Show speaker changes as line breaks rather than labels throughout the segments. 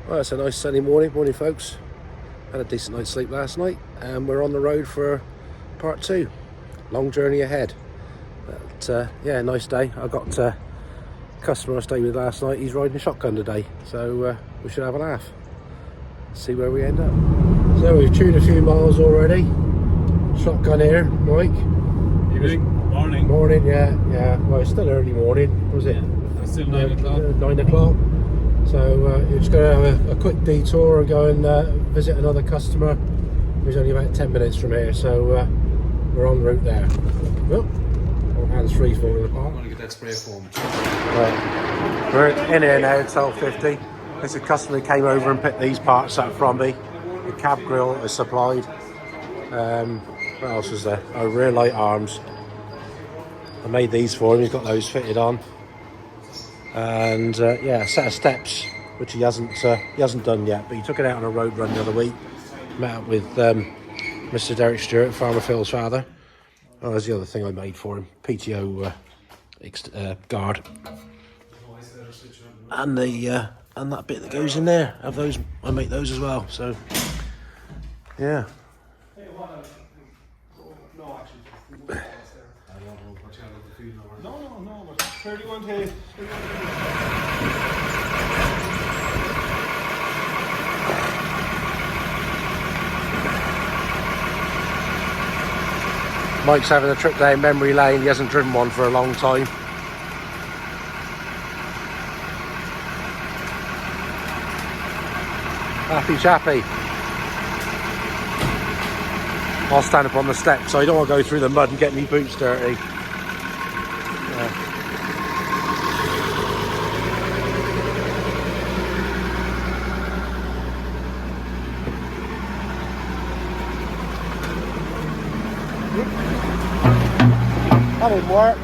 Well, it's a nice sunny morning, folks. Had a decent night's sleep last night, and we're on the road for part two. Long journey ahead. But yeah, nice day. I got a customer I stayed with last night. He's riding shotgun today, so we should have a laugh. See where we end up. So we've chewed a few miles already. Shotgun here, Mike.
Evening. Morning.
Morning, yeah. Well, it's still early morning, was it?
Yeah, it's still 9 o'clock.
9 o'clock. So you're just going to have a quick detour and go and visit another customer who's only about 10 minutes from here. So we're en route there. Oh, all hands free falling apart.
I'm going to get that spray foam.
Right. We're in here now at 12:50. There's a customer who came over and picked these parts up from me. The cab grille is supplied. What else was there? Oh, rear light arms. I made these for him. He's got those fitted on. And yeah, a set of steps which he hasn't done yet, but he took it out on a road run the other week. Met up with Mr. Derek Stewart, Farmer Phil's father. Oh, there's the other thing I made for him, PTO guard, and the and that bit that goes in there. Have those? I make those as well. So yeah.
No, but 31 days.
Mike's having a trip down memory lane. He hasn't driven one for a long time. Happy chappy. I'll stand up on the steps so I don't want to go through the mud and get me boots dirty. That didn't work.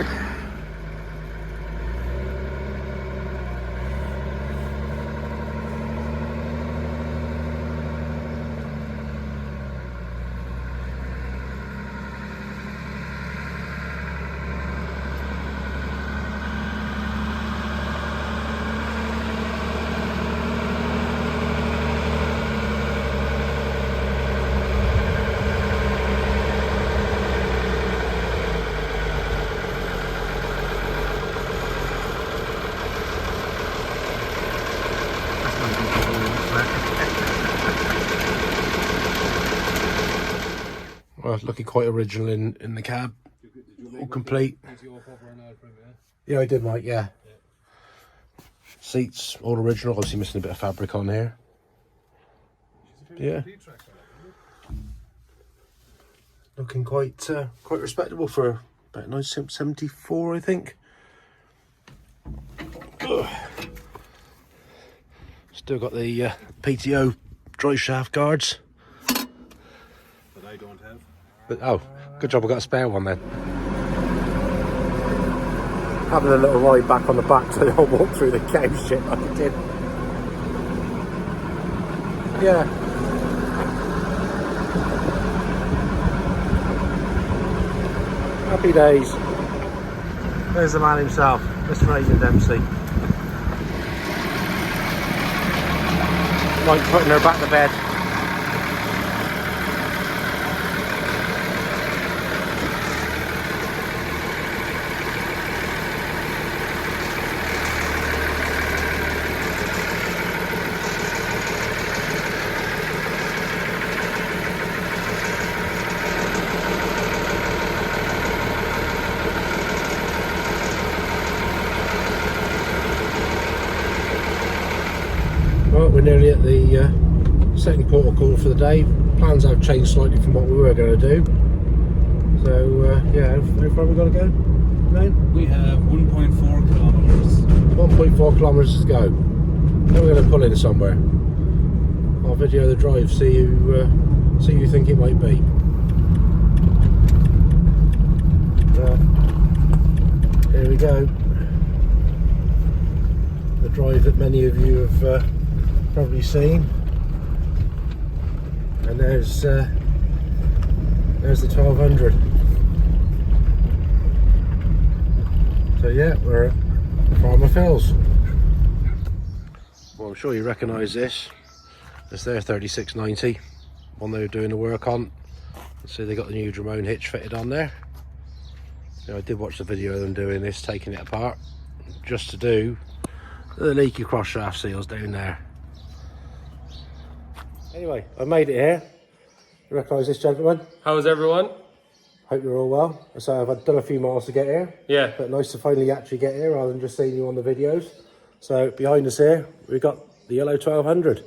Well, it's looking quite original in the cab. All complete. Yeah, I did, Mike, yeah. Seats, all original. Obviously missing a bit of fabric on here. Yeah. Looking quite respectable for about 1974, I think. Ugh. Still got the PTO drive shaft guards.
That I don't have.
But, oh, good job I got a spare one then. Having a little ride back on the back so I don't walk through the cow shit like I did. Yeah. Happy days. There's the man himself, Mr. Adrian Dempsey. Like putting her back to bed. Well, we're nearly at the second port of call for the day. Plans have changed slightly from what we were going to do. So, yeah, how far have we got to go? No?
We have 1.4 kilometres.
1.4 kilometres to go. Then we're going to pull in somewhere. I'll video the drive, see who you think it might be. Here we go. The drive that many of you have probably seen. And there's the 1200. So yeah, we're at Farmer Phil's. Well, sure you recognise this. It's their 3690, one they were doing the work on. So they got the new Dramone hitch fitted on there. I did watch the video of them doing this, taking it apart, just to do the leaky cross shaft seals down there. Anyway, I made it here. You recognise this gentleman?
How's everyone?
Hope you're all well. So I've done a few miles to get here.
Yeah.
But nice to finally actually get here rather than just seeing you on the videos. So behind us here, we've got the yellow 1200,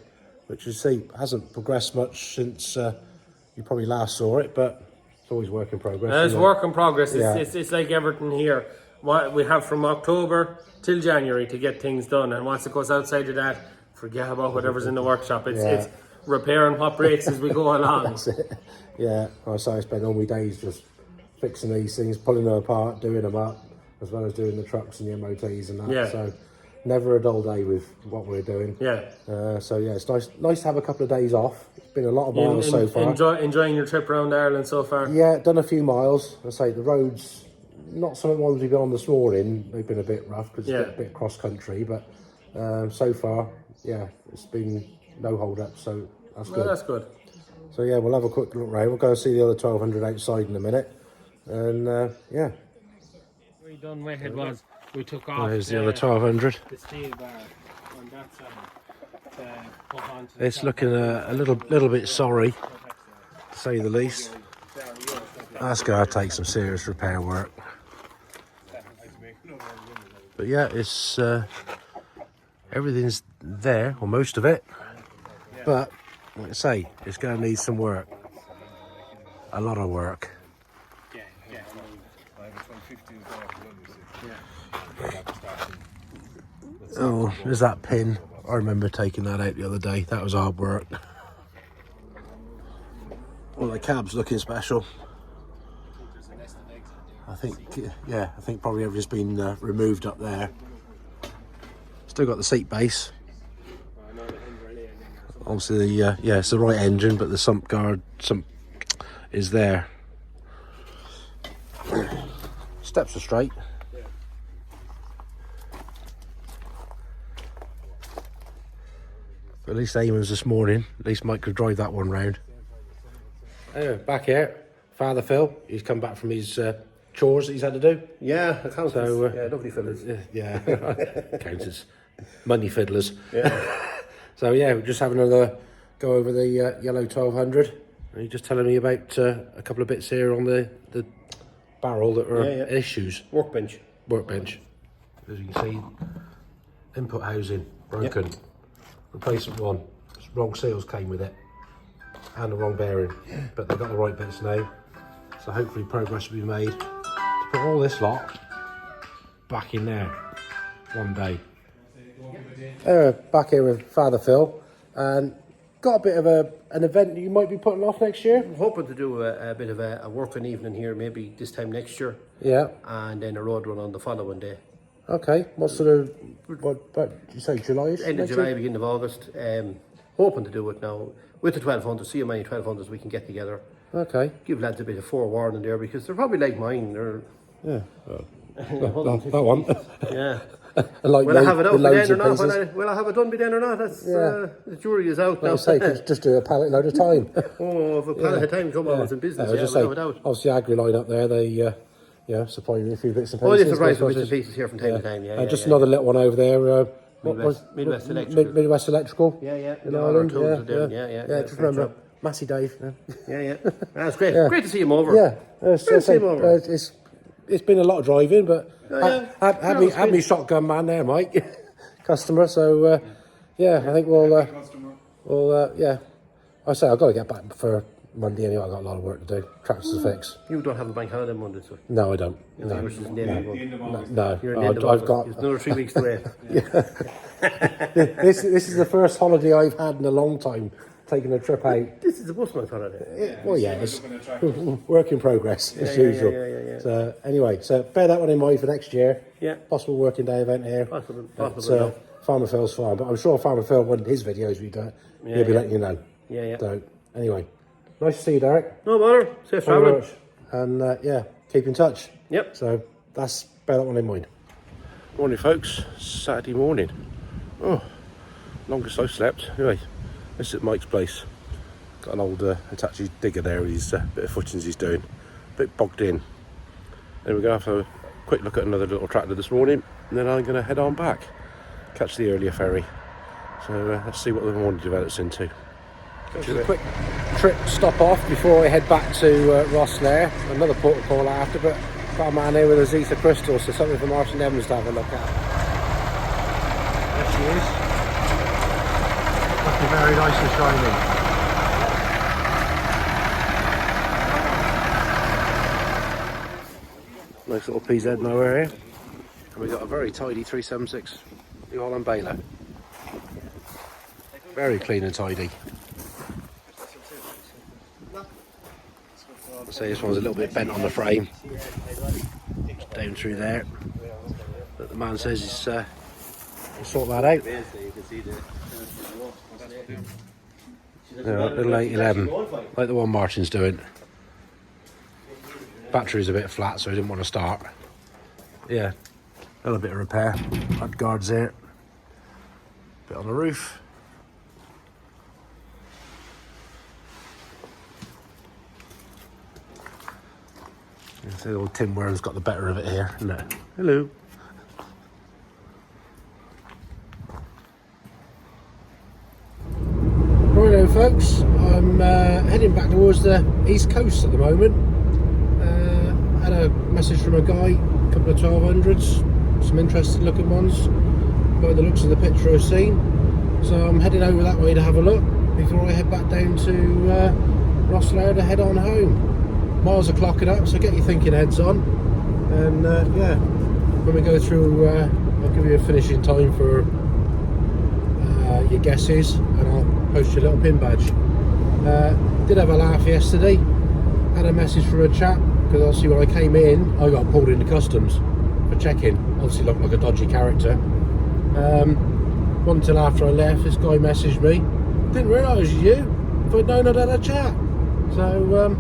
which you see hasn't progressed much since you probably last saw it, but it's always work in progress.
It's work in progress.
Yeah.
It's like everything here. What we have from October till January to get things done, and once it goes outside of that, forget about whatever's in the workshop. It's repairing what breaks as we go along.
That's it. Yeah, I spend all my days just fixing these things, pulling them apart, doing them up, as well as doing the trucks and the MOTs and that.
Yeah.
So never a dull day with what we're doing.
Yeah.
So yeah, it's nice to have a couple of days off. It's been a lot of miles so far.
Enjoying your trip around Ireland so far?
Yeah, done a few miles. I say the roads, not some of the ones we've been on this morning. They've been a bit rough because it's a bit cross country, but so far, yeah, it's been no hold up. So that's good.
Well, that's good.
So yeah, we'll have a quick look round. We'll go and see the other 1200 outside in a minute, and yeah.
We done with it was we took off.
There's the other 1200.
The steel bar on that side.
It's looking a little bit sorry, to say the least. That's going to take some serious repair work. But yeah, it's everything's there, or most of it. But like I say, it's going to need some work. A lot of work. Oh, there's that pin. I remember taking that out the other day. That was hard work. Well, the cab's looking special. I think, yeah, I think probably everything's been removed up there. Still got the seat base. Obviously, yeah, it's the right engine, but the sump guard is there. Steps are straight. At least Eamon's this morning. At least Mike could drive that one round. Anyway, back here, Father Phil. He's come back from his chores that he's had to do.
Yeah, accountants.
So,
yeah, lovely fellas.
Yeah, accountants, money fiddlers.
Yeah.
So yeah, we're just having another go over the yellow 1200. And you're just telling me about a couple of bits here on the barrel that are issues.
Workbench.
As you can see, input housing broken. Yep. Replacement one, wrong seals came with it, and the wrong bearing, but they've got the right bits now, so hopefully progress will be made to put all this lot back in there one day. Back here with Father Phil, and got a bit of an event that you might be putting off next year.
I'm hoping to do a bit of a working evening here, maybe this time next year.
Yeah.
And then a road run on the following day.
Okay, what sort of, what did you say, July?
End of July, beginning of August. Hoping to do it now with the 1200, see how many 1200s we can get together.
Okay.
Give lads a bit of forewarning there, because they're probably like mine. They're
that one.
Yeah.
Like
will I have it out by then or not?
pieces.
Will I have it done by then or not? That's the jury is out now.
Like I say, just do a pallet load of time.
Oh, if a pallet of time come on, it's in business.
Just
without a doubt.
Obviously, Agri Line up there, they supply you a few bits and
Oh,
pieces.
they supply some bits and pieces here from time to time. Yeah,
just another little one over there.
Midwest Electrical.
Midwest Electrical.
Yeah.
In Ireland.
Yeah.
Just remember, Massey Dave.
Yeah. That's great. Great to see him over.
Yeah.
Great to see him over.
It's been a lot of driving, but had me shotgun man there, Mike, customer. So I think we'll I say I've got to get back for Monday anyway. I've got a lot of work to do. Tractors to fix.
You don't have a bank holiday Monday, so.
No, I don't.
No.
No.
I've got. It's another 3 weeks to wait.
This is the first holiday I've had in a long time. Taking a trip out.
This is the busman's holiday.
It's work in progress as usual.
Yeah.
So anyway, so bear that one in mind for next year.
Yeah.
Possible working day event here.
Possible.
Farmer Phil's farm, but I'm sure Farmer Phil, when his videos we do, he'll be letting you know.
Yeah.
So anyway, nice to see you, Derek.
No bother. Safe travelling.
And keep in touch.
Yep.
So bear that one in mind. Morning, folks. Saturday morning. Oh, longest I've slept. Anyway, this is at Mike's place. Got an old Hitachi digger there with his bit of footings he's doing. A bit bogged in. Then we're going to have a quick look at another little tractor this morning, and then I'm going to head on back, catch the earlier ferry. So let's see what the morning develops into. A quick trip stop off before I head back to Rosslare. Another port of call after, but got a man here with a Zeta Crystal, so something for Martin Evans to have a look at. There she is. Looking very nice and shiny. Nice little PZ mower here. And we've got a very tidy 376 New Holland baler. Very clean and tidy. I'd say this one's a little bit bent on the frame. Down through there. But the man says he's we'll sort that out. Yeah, little 811, like the one Martin's doing. Battery's a bit flat, so I didn't want to start. Yeah, a little bit of repair. Mud guards there. Bit on the roof. The old tin worm's got the better of it here, isn't it? Hello. Righto folks, I'm heading back towards the east coast at the moment. Had a message from a guy, a couple of 1200s, some interesting looking ones by the looks of the picture I've seen. So I'm heading over that way to have a look before I head back down to Rosslare to head on home. Miles are clocking up, so get your thinking heads on. And yeah, when we go through, I'll give you a finishing time for your guesses, and I'll post you a little pin badge. Did have a laugh yesterday. Had a message from a chap, because obviously when I came in, I got pulled into customs for checking. Obviously looked like a dodgy character. Wasn't until after I left, this guy messaged me. Didn't realise you. If I'd known I'd had a chat. So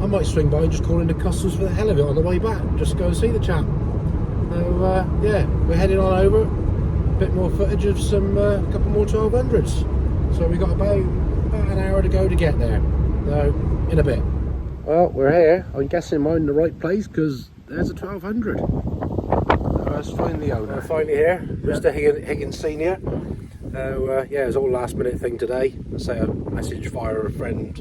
I might swing by and just call into customs for the hell of it on the way back, just to go and see the chap. So yeah, we're heading on over. A bit more footage of some couple more 1200s. So we got about an hour to go to get there. So in a bit. Well, we're here. I'm guessing I'm in the right place because there's a 1200. Let's find the owner. We're finally here, Mr. Higgins Senior. Yeah, it was all last minute thing today. I say a message via a friend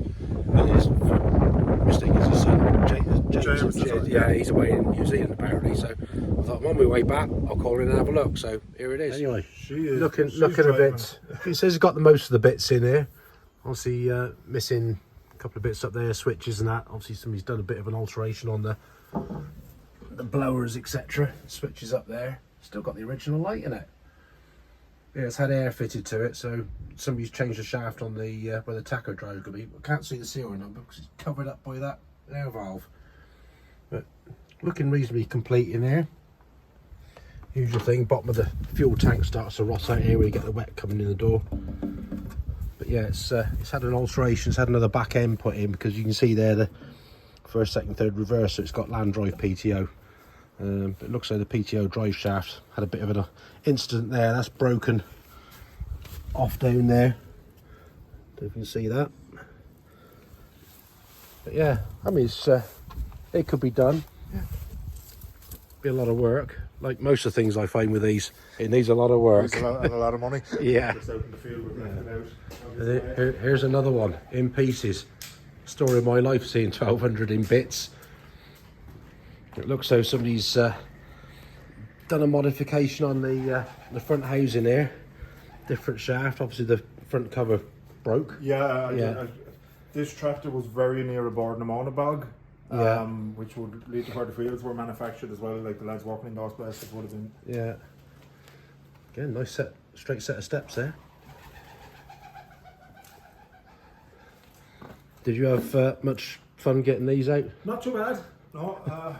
and his Mr. Higgins' son, James. Yeah, he's away in New Zealand apparently. So I thought I'm on my way back. I'll call in and have a look. So here it is. Anyway, looking a bit. He says he's got the most of the bits in here. Obviously missing a couple of bits up there, switches and that. Obviously somebody's done a bit of an alteration on the blowers, etc. Switches up there. Still got the original light in it. Yeah, it's had air fitted to it, so somebody's changed the shaft on the where the tacho drive could be. I can't see the serial number because it's covered up by that air valve. But looking reasonably complete in here. Usual thing, bottom of the fuel tank starts to rot out here where you get the wet coming in the door. But yeah, it's had an alteration. It's had another back end put in because you can see there the first, second, third reverse. So it's got land drive PTO. But it looks like the PTO drive shaft had a bit of an incident there. That's broken off down there. Don't know if you can see that. But yeah, I mean, it could be done. Be a lot of work. Like most of the things I find with these, it needs a lot of work.
And a lot of money.
Yeah.
Just out in the field with nothing out.
Here's another one in pieces. Story of my life, seeing 1200 in bits. It looks like somebody's done a modification on the front housing here. Different shaft. Obviously the front cover broke.
Yeah. This tractor was very near a Bordenamona bog, which would lead to where the fields were manufactured as well. Like the lads walking in those places would have been.
Yeah. Again, nice straight set of steps there. Did you have much fun getting these out?
Not too bad. No,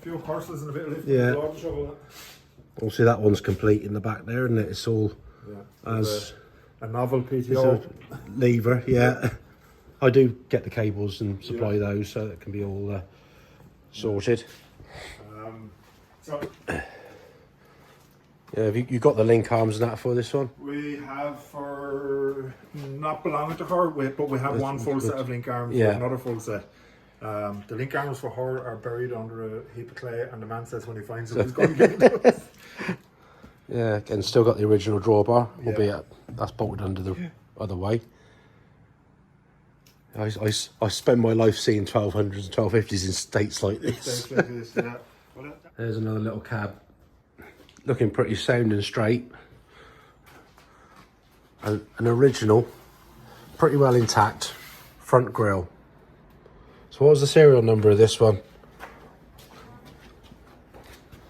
few horses and a bit of lift.
Yeah.
The shovel.
Obviously that one's complete in the back there, isn't it? It's all as
a novel
it's
PTO
a lever. Yeah. I do get the cables and supply those, so that can be all sorted.
So
Yeah, have you got the link arms and that for this one?
We have for not belonging to her, but we have one full set of link arms.
Yeah.
Another full set. The link arms for her are buried under a heap of clay, and the man says when he finds them, he's going to give them to us.
Yeah, and still got the original drawbar,
Yeah.
albeit that's bolted under the other way. I spend my life seeing 1200s and 1250s in states like this.
Things like this, yeah. Well,
There's another little cab, looking pretty sound and straight. An original, pretty well intact front grille. So what was the serial number of this one?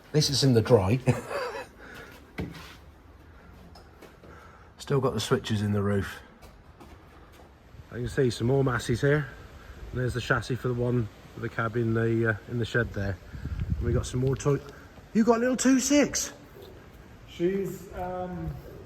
At least it's in the dry. Still got the switches in the roof. I can see some more masses here. And there's the chassis for the one with the cab in the shed there. And we got some more toy. You got a little 2.6.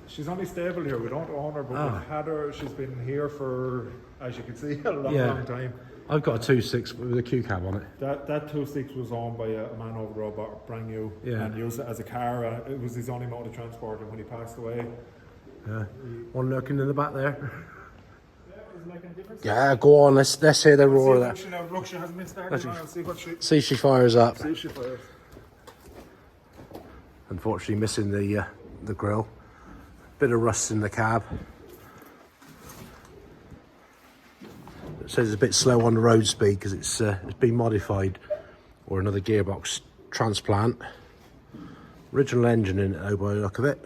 she's only stable here. We don't own her, but we've had her. She's been here for, as you can see, a long time.
I've got a 2.6 with a Q cab on it.
That 2.6 was owned by a man over the road, bought brand new, and used it as a car. It was his only mode of transport, and when he passed away,
One lurking in the back there.
was making a difference.
Yeah, go on. Let's hear the roar of that.
Look, she hasn't been started. I'll see what she.
See if she fires up.
See if she fires.
Unfortunately, missing the grill. Bit of rust in the cab. It says it's a bit slow on the road speed because it's been modified, or another gearbox transplant. Original engine in it though, by the look of it.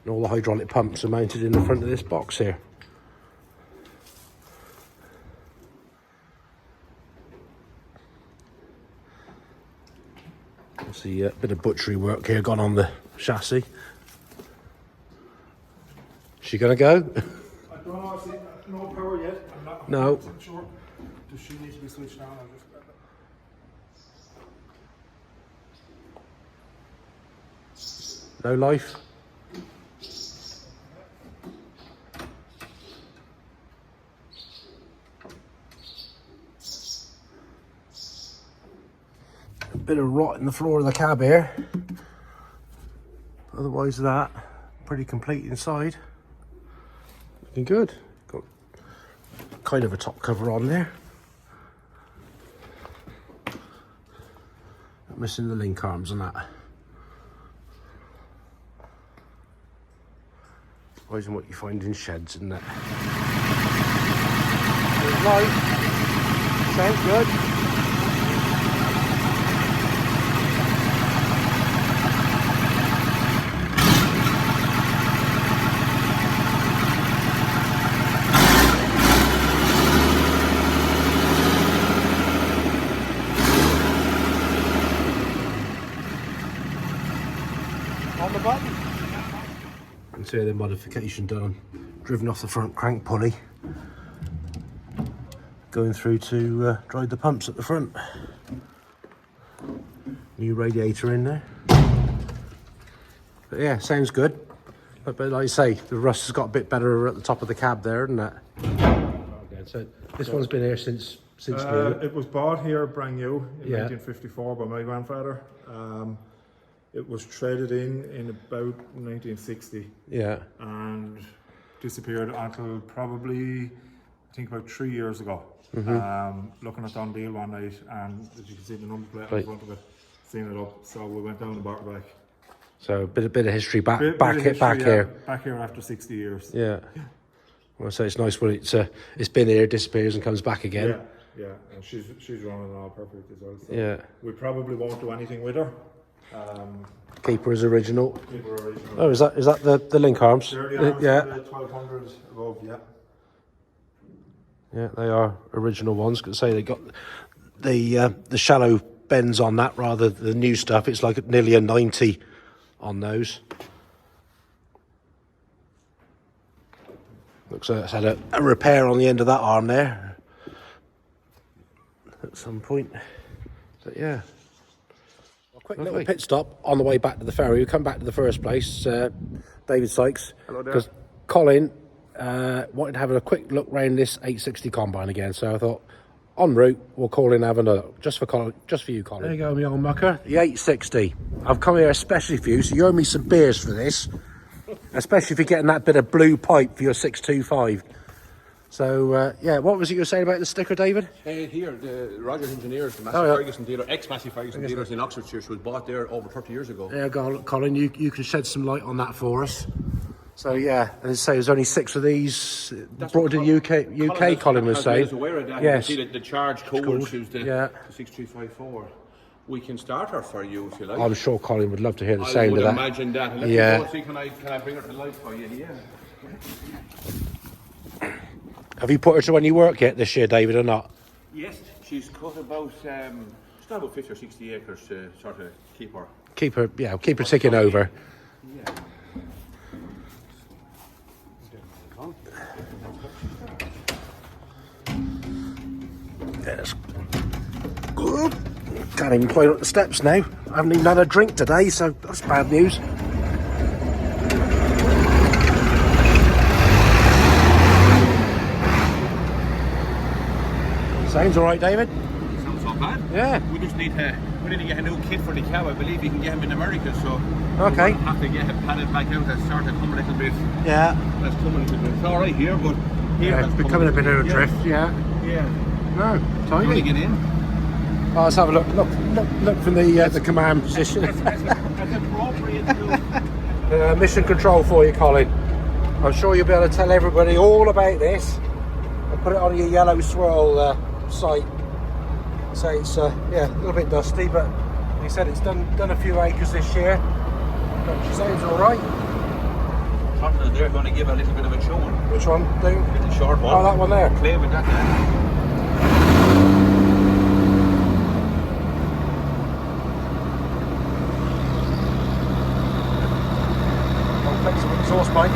And all the hydraulic pumps are mounted in the front of this box here. See a bit of butchery work here gone on the chassis. She gonna go?
I don't know. I see no power yet. I'm not
No.
100% sure. Does she need to be switched on? I'll just grab it.
No life? A bit of rot in the floor of the cab here. Otherwise that, pretty complete inside. Looking good. Got kind of a top cover on there. Missing the link arms and that. Surprising what you find in sheds and that. There's light. Sounds good. On the button. You can see the modification done, driven off the front crank pulley, going through to drive the pumps at the front. New radiator in there. But yeah, sounds good. But like I say, the rust has got a bit better at the top of the cab there, isn't it? Okay, so this one's been here since new.
It was bought here brand new in 1954 by my grandfather. It was traded in about 1960.
Yeah.
And disappeared until probably, I think, about 3 years ago. Looking at Don Deal one night, and as you can see the number plate in front of it, seeing it up. So we went down and bought it back.
So a bit of history back
Bit of
back
history,
here.
Back here after 60 years.
Yeah. Well, so it's nice when it's been here, disappears, and comes back again.
Yeah, and she's running all perfect as well. So
Yeah.
we probably won't do anything with her.
Keep her as original.
Keep her original.
Oh, is that the link arms?
They're the arms
Yeah.
for the 1200 above, yeah.
Yeah, they are original ones. Could say they got the shallow bends on that rather than the new stuff. It's like nearly a 90 on those. Looks like it's had a repair on the end of that arm there at some point. So yeah. A quick little pit stop on the way back to the ferry. We come back to the first place, David Sykes.
Hello there.
Because Colin wanted to have a quick look round this 860 combine again, so I thought En route, we'll call in and have another, just for you, Colin. There you go, my old mucker. The 860. I've come here especially for you, so you owe me some beers for this. Especially if you're getting that bit of blue pipe for your 625. So, yeah, what was it you were saying about the sticker, David?
Here, the Rogers Engineers, the Massey
Oh, yeah.
Ferguson dealer, ex-Massey Ferguson dealers in Oxfordshire, was bought there over 30 years ago.
Yeah, Colin, you can shed some light on that for us. So, yeah, as I say, there's only 6 of these brought to the UK, Colin was saying.
Is aware of that.
Yes.
You see the charge code, which is the
Yeah.
6354. We can start her for you if you like.
I'm sure Colin would love to hear the
I
sound
would
of that.
imagine that. Let
Yeah.
me go see, can I bring her to life for you? Yeah.
Have you put her to any work yet this year, David, or not?
Yes, she's cut about, it's not about 50 or 60 acres to sort of keep her.
Keep her ticking over. Yes. Good. Can't even climb up the steps now. I haven't even had a drink today, so that's bad news. Sounds all right, David.
Sounds not bad.
Yeah.
We just need to get a new kit for the cab. I believe you can get him in America, so
Okay.
we'll have to get him padded back out and start to come a little bit.
Yeah.
That's coming a little bit. It's all right here, but here
Yeah,
that's
it's becoming a bit of a
yeah.
drift. Yeah.
Yeah.
No,
Trying to
tiny.
get in.
Oh, let's have a look. Look from the command position.
That's appropriate to.
Mission control for you, Colin. I'm sure you'll be able to tell everybody all about this and put it on your yellow swirl site. So it's yeah, a little bit dusty, but he said it's done a few acres this year. But she sounds all right.
They're going to give a little bit of a chewing.
Which one? Do?
Little short one.
Oh, that one there.
Play with that now.
Flexible exhaust pipe.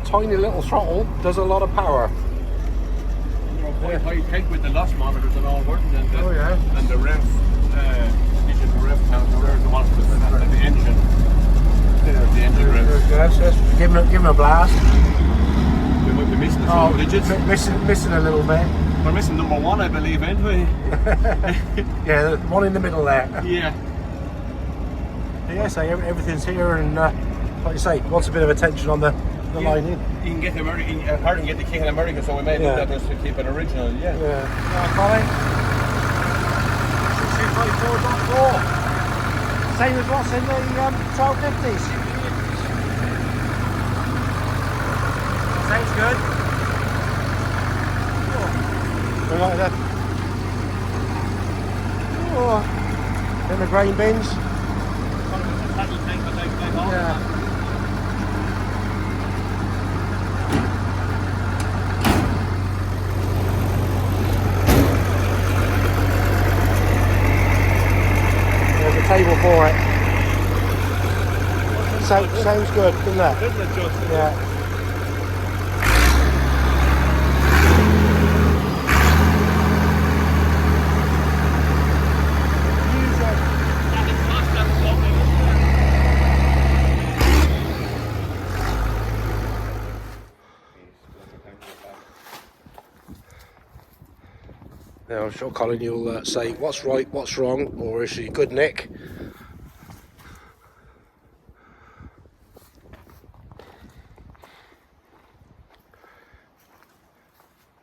Tiny little throttle does a lot of power.
Quite high tech with the loss monitors and all working, and the,
Oh, yeah.
and the rev, digital rev count, the rev, the monitors, and the engine. There's the engine rev.
Yes. Give him a blast.
We might be missing a few digits.
Missing a little bit.
We're missing number 1, I believe, ain't we?
Yeah, the one in the middle there.
Yeah.
Yeah, so everything's here, and like you say, wants a bit of attention on the line in.
You can get the American, hard to get the kit in America, so we may
Yeah.
do that just to keep it original. Yeah.
Yeah. Colin. 254.4. Same as what's in the 1250s. Sounds good. We like that. Oh. In the grain bins. Yeah. There's a table for it. Sounds good, doesn't it?
Isn't it just?
Yeah. Now, I'm sure Colin, you'll say what's right, what's wrong, or is she good, Nick?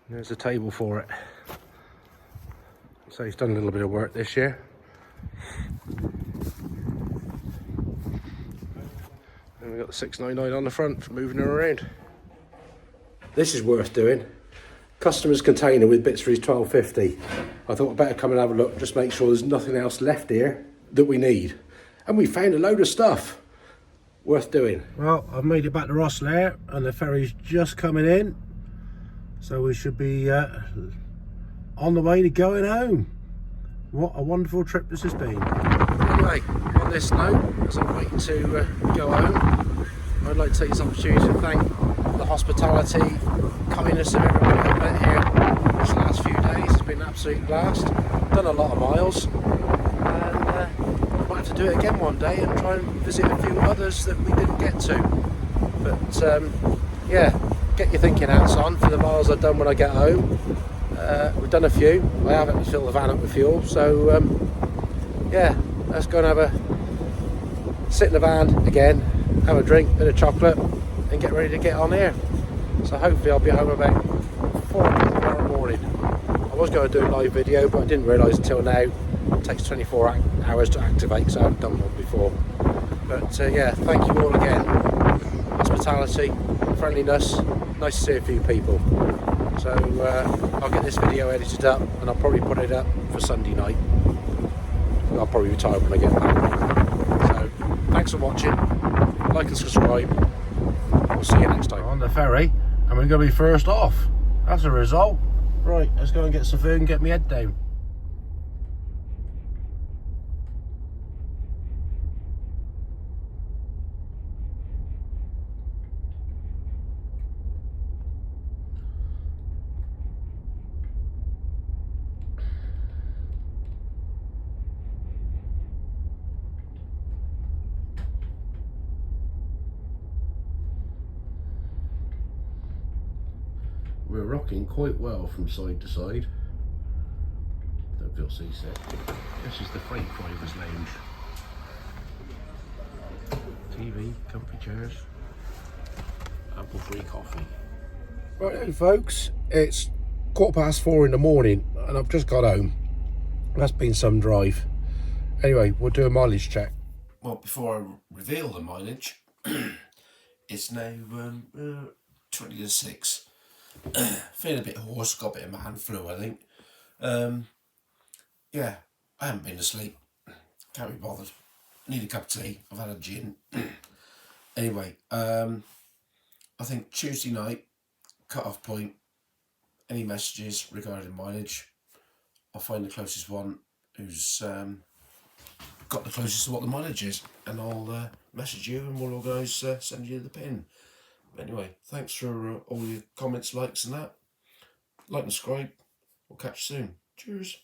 There's a table for it. So he's done a little bit of work this year. And we've got the 699 on the front for moving her around. This is worth doing. Customer's container with bits for his 1250. I thought I'd better come and have a look, just make sure there's nothing else left here that we need. And we found a load of stuff worth doing. Well, I've made it back to Rosslare and the ferry's just coming in. So we should be on the way to going home. What a wonderful trip this has been. Anyway, on this note, as I'm waiting to go home, I'd like to take this opportunity to thank the hospitality, kindness of everybody I've met here this last few days. It's been an absolute blast. Done a lot of miles, and I might have to do it again one day and try and visit a few others that we didn't get to. But yeah, get your thinking hats on for the miles I've done when I get home. We've done a few. I haven't filled the van up with fuel, so yeah, let's go and have a sit in the van again, have a drink, bit of chocolate, and get ready to get on here. So hopefully I'll be home about 4 o'clock tomorrow morning. I was going to do a live video, but I didn't realise until now it takes 24 hours to activate, so I haven't done one before. But yeah, thank you all again. Hospitality, friendliness, nice to see a few people. So I'll get this video edited up and I'll probably put it up for Sunday night. I'll probably retire when I get back. So thanks for watching, like and subscribe. We'll see you next time. On the ferry, and we're going to be first off. That's a result. Right, let's go and get some food and get my head down. We're rocking quite well from side to side. Don't feel seasick. This is the freight driver's lounge. TV, comfy chairs, ample free coffee. Right then folks, it's 4:15 in the morning and I've just got home. That's been some drive. Anyway, we'll do a mileage check. Well, before I reveal the mileage, it's now 20 to 6. Feeling a bit hoarse, got a bit of man flu, I think. Yeah, I haven't been to sleep. Can't be bothered. Need a cup of tea. I've had a gin. Anyway, I think Tuesday night, cut-off point, any messages regarding mileage, I'll find the closest one who's got the closest to what the mileage is, and I'll message you and we'll organise send you the pin. Anyway, thanks for all your comments, likes and that. Like and subscribe. We'll catch you soon. Cheers.